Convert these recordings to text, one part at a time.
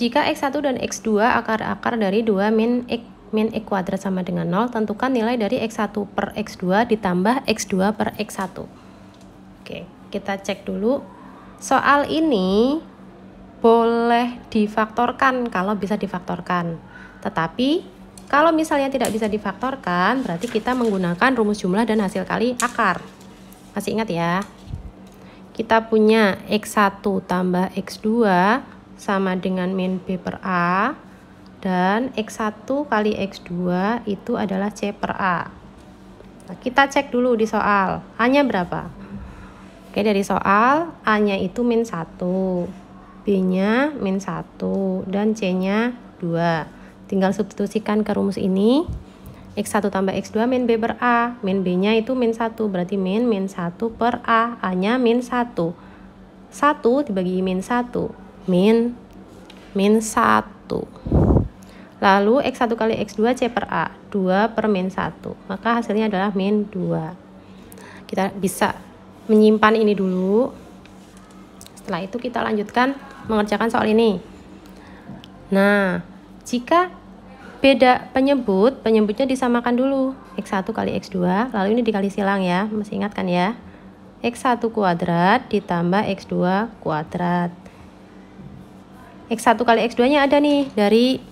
Jika X1 dan X2 akar-akar dari 2 min X kuadrat sama dengan 0, tentukan nilai dari X1 per X2 ditambah X2 per X1. Oke, kita cek dulu. Soal ini boleh difaktorkan kalau bisa difaktorkan. Tetapi kalau misalnya tidak bisa difaktorkan, berarti kita menggunakan rumus jumlah dan hasil kali akar. Masih ingat ya? Kita punya X1 tambah X2 sama dengan min B per A, dan X1 kali X2 itu adalah C per A. Nah, kita cek dulu di soal, A-nya berapa? Oke, dari soal A-nya itu min 1, B-nya min 1, dan C-nya 2. Tinggal substitusikan ke rumus ini. X1 tambah X2 min B per A, min B-nya itu min 1, berarti min 1 per A, A-nya min 1. 1 dibagi min 1, min 1. Lalu X1 kali X2 C per A, 2 per min 1, maka hasilnya adalah min 2. Kita bisa menyimpan ini dulu. Setelah itu kita lanjutkan mengerjakan soal ini. Nah, jika beda penyebutnya disamakan dulu. X1 kali X2, lalu ini dikali silang ya, masih ingat kan ya? X1 kuadrat ditambah X2 kuadrat. X1 kali X2 nya ada nih dari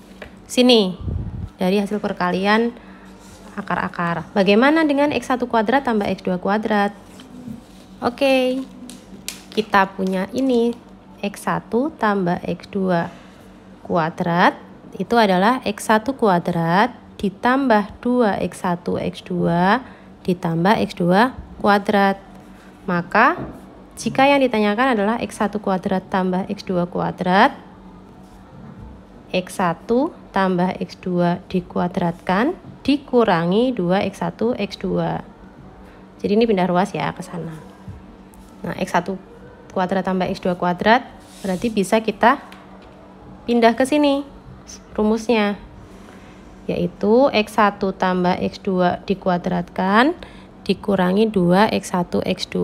sini, dari hasil perkalian akar-akar. Bagaimana dengan X1 kuadrat tambah X2 kuadrat? Oke, kita punya ini X1 tambah X2 kuadrat itu adalah X1 kuadrat ditambah 2X1 X2 ditambah X2 kuadrat. Maka jika yang ditanyakan adalah X1 kuadrat tambah X2 kuadrat, X1 tambah X2 dikuadratkan dikurangi 2X1 X2. Jadi ini pindah ruas ya ke sana. Nah, X1 kuadrat tambah X2 kuadrat berarti bisa kita pindah ke sini rumusnya, yaitu X1 tambah X2 dikuadratkan dikurangi 2X1 X2.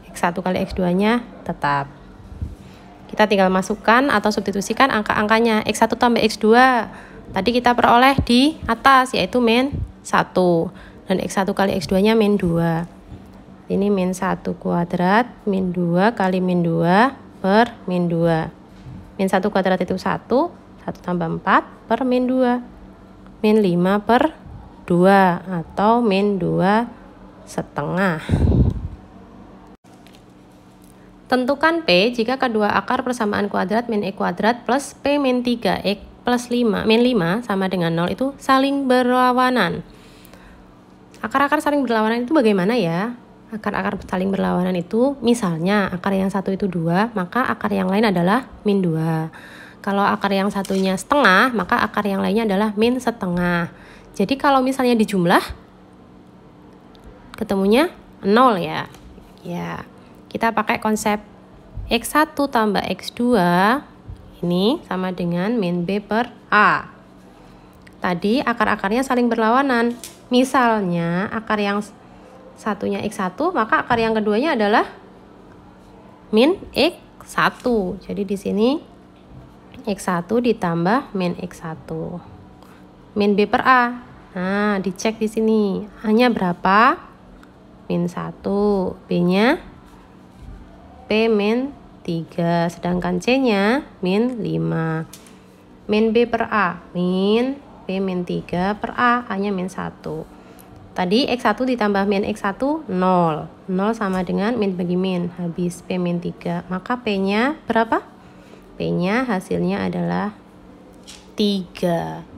X1 kali X2 nya tetap. Kita tinggal masukkan atau substitusikan angka-angkanya. X1 tambah X2 tadi kita peroleh di atas, yaitu min 1, dan X1 kali X2 nya min 2. Ini min 1 kuadrat min 2 kali min 2 per min 2. Min 1 kuadrat itu 1 tambah 4 per min 2, min 5 per 2 atau min 2 setengah. Tentukan P jika kedua akar persamaan kuadrat min X kuadrat plus P min 3X plus 5 min 5 sama dengan 0 itu saling berlawanan. Akar-akar saling berlawanan itu bagaimana ya? Akar-akar saling berlawanan itu misalnya akar yang satu itu 2, maka akar yang lain adalah min 2. Kalau akar yang satunya setengah, maka akar yang lainnya adalah min setengah. Jadi kalau misalnya dijumlah ketemunya 0 ya. Ya, kita pakai konsep X1 tambah X2 ini sama dengan min B per A. Tadi akar-akarnya saling berlawanan. Misalnya akar yang satunya X1, maka akar yang keduanya adalah min X1. Jadi di sini X1 ditambah min X1. Min B per A. Nah, dicek di sini. A-nya berapa? Min 1. B-nya P min 3. Sedangkan C-nya min 5. Min B per A. Min P min 3 per A. A-nya min 1. Tadi X1 ditambah min X1 0. 0 sama dengan min bagi min. Habis P min 3. Maka P-nya berapa? P-nya hasilnya adalah 3.